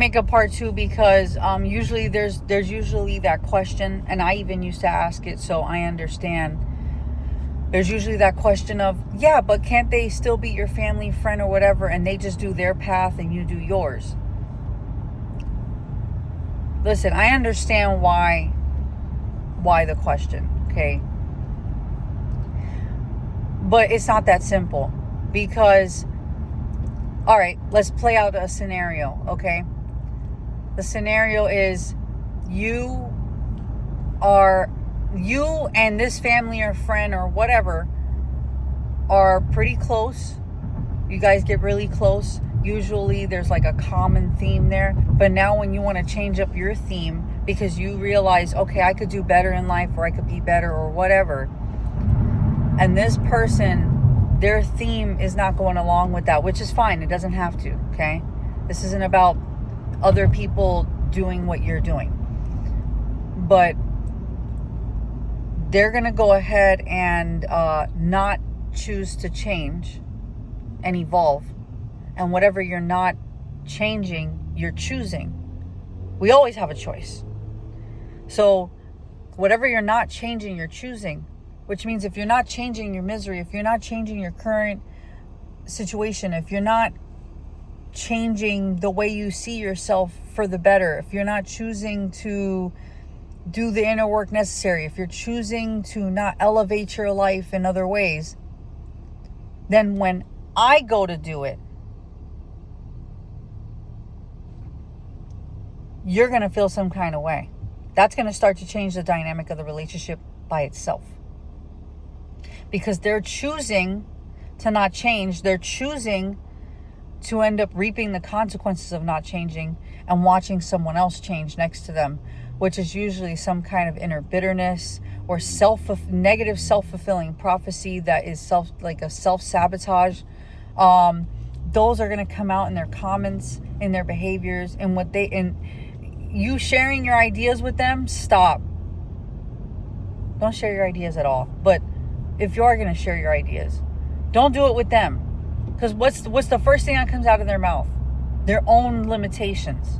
Make a part two because usually there's usually that question, and I even used to ask it, so I understand. There's usually that question of, yeah, but can't they still be your family, friend, or whatever, and they just do their path and you do yours? Listen, I understand why the question, okay? But it's not that simple because, all right, let's play out a scenario, okay? The scenario is you and this family or friend or whatever are pretty close. You guys get really close. Usually there's like a common theme there. But now when you want to change up your theme because you realize, okay, I could do better in life, or I could be better, or whatever. And this person, their theme is not going along with that, which is fine. It doesn't have to, okay? This isn't about other people doing what you're doing. But they're going to go ahead and not choose to change and evolve. And whatever you're not changing, you're choosing. We always have a choice. So whatever you're not changing, you're choosing. Which means if you're not changing your misery, if you're not changing your current situation, if you're not changing the way you see yourself for the better, if you're not choosing to do the inner work necessary, if you're choosing to not elevate your life in other ways, then when I go to do it, you're going to feel some kind of way. That's going to start to change the dynamic of the relationship by itself. Because they're choosing to not change. They're choosing to end up reaping the consequences of not changing and watching someone else change next to them, which is usually some kind of inner bitterness or negative self-fulfilling prophecy that is self-sabotage. Those are going to come out in their comments, in their behaviors, and you sharing your ideas with them. Stop. Don't share your ideas at all. But if you are going to share your ideas, don't do it with them. Because what's the first thing that comes out of their mouth? Their own limitations.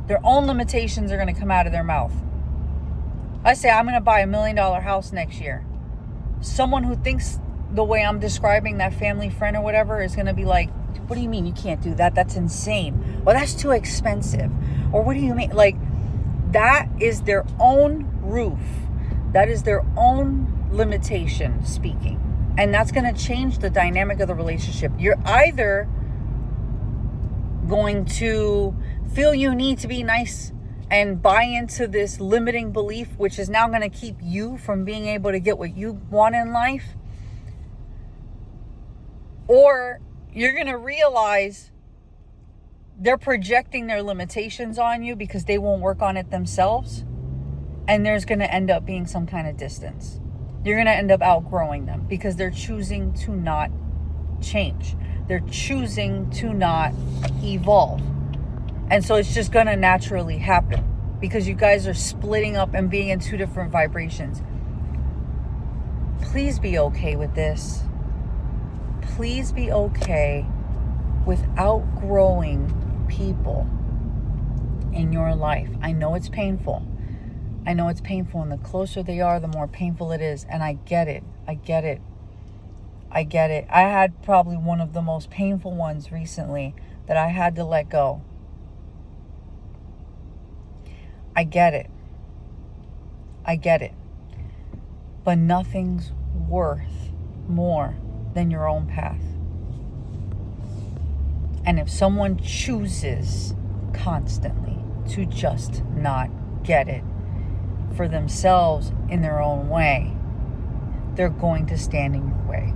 Their own limitations are going to come out of their mouth. I say, I'm going to buy $1 million house next year. Someone who thinks the way I'm describing that family friend or whatever is going to be like, what do you mean you can't do that? That's insane. Well, that's too expensive. Or what do you mean? Like, that is their own roof. That is their own limitation speaking. And that's going to change the dynamic of the relationship. You're either going to feel you need to be nice and buy into this limiting belief, which is now going to keep you from being able to get what you want in life. Or you're going to realize they're projecting their limitations on you because they won't work on it themselves. And there's going to end up being some kind of distance. You're going to end up outgrowing them because they're choosing to not change. They're choosing to not evolve. And so it's just going to naturally happen because you guys are splitting up and being in two different vibrations. Please be okay with this. Please be okay with outgrowing people in your life. I know it's painful. I know it's painful, and the closer they are, the more painful it is. And I get it. I had probably one of the most painful ones recently that I had to let go. I get it. But nothing's worth more than your own path. And if someone chooses constantly to just not get it for themselves in their own way, they're going to stand in your way.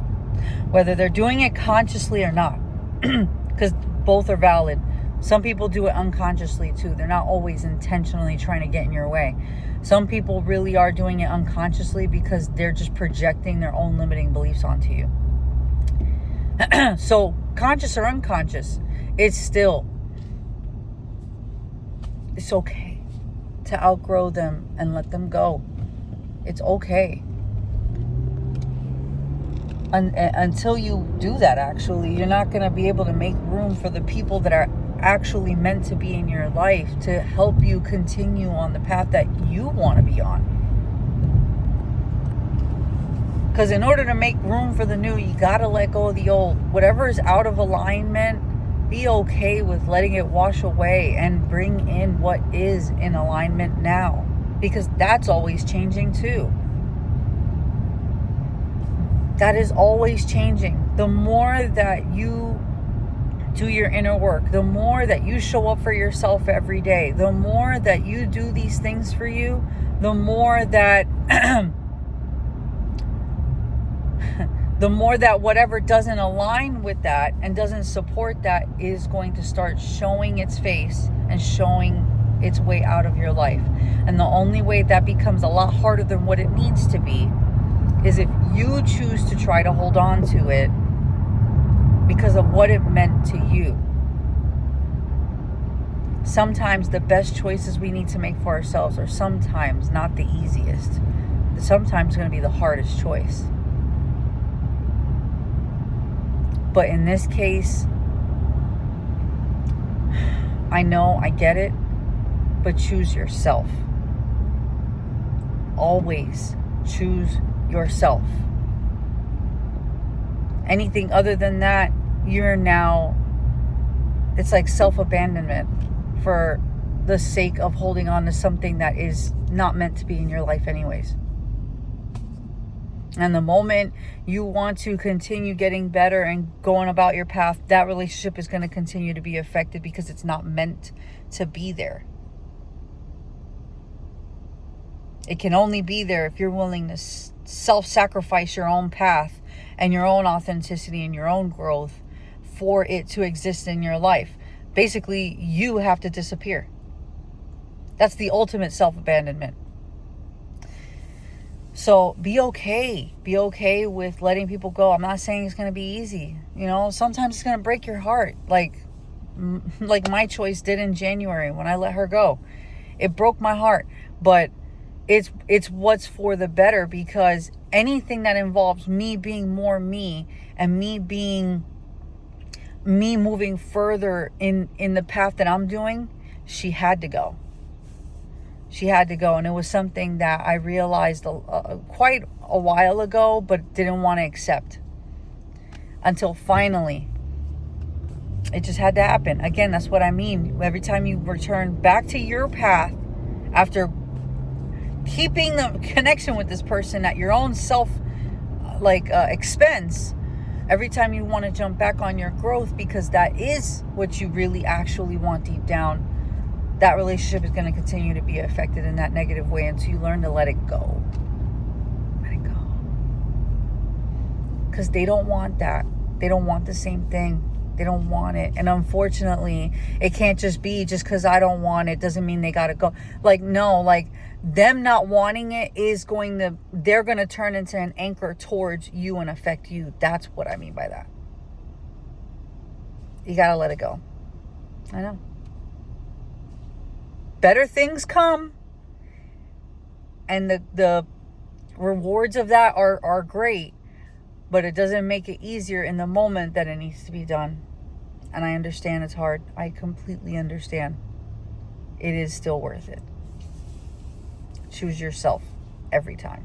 Whether they're doing it consciously or not, because both are valid. Some people do it unconsciously too. They're not always intentionally trying to get in your way. Some people really are doing it unconsciously because they're just projecting their own limiting beliefs onto you. So conscious or unconscious, it's okay to outgrow them and let them go. It's okay. Until you do that, actually, you're not going to be able to make room for the people that are actually meant to be in your life to help you continue on the path that you want to be on. Because in order to make room for the new, you got to let go of the old. Whatever is out of alignment, be okay with letting it wash away and bring in what is in alignment now. Because that's always changing too. That is always changing. The more that you do your inner work, the more that you show up for yourself every day, the more that you do these things for you, the more that the more that whatever doesn't align with that and doesn't support that is going to start showing its face and showing its way out of your life. And the only way that becomes a lot harder than what it needs to be is if you choose to try to hold on to it because of what it meant to you. Sometimes the best choices we need to make for ourselves are sometimes not the easiest. Sometimes going to be the hardest choice. But in this case, I know, I get it, but choose yourself. Always choose yourself. Anything other than that, it's like self-abandonment for the sake of holding on to something that is not meant to be in your life anyways. And the moment you want to continue getting better and going about your path, that relationship is going to continue to be affected because it's not meant to be there. It can only be there if you're willing to self-sacrifice your own path and your own authenticity and your own growth for it to exist in your life. Basically, you have to disappear. That's the ultimate self-abandonment. So be okay. Be okay with letting people go. I'm not saying it's going to be easy. Sometimes it's going to break your heart. Like my choice did in January when I let her go. It broke my heart. But it's what's for the better, because anything that involves me being more me and me being me moving further in the path that I'm doing, she had to go. She had to go, and it was something that I realized quite a while ago, but didn't want to accept until finally it just had to happen. Again, that's what I mean. Every time you return back to your path after keeping the connection with this person at your own expense, every time you want to jump back on your growth because that is what you really actually want deep down, that relationship is going to continue to be affected in that negative way until you learn to let it go. Let it go. Because they don't want that. They don't want the same thing. They don't want it. And unfortunately, it can't just be just because I don't want it doesn't mean they got to go. Them not wanting it they're going to turn into an anchor towards you and affect you. That's what I mean by that. You got to let it go. I know. Better things come, and the rewards of that are great, but it doesn't make it easier in the moment that it needs to be done. And I understand it's hard. I completely understand. It is still worth it. Choose yourself every time.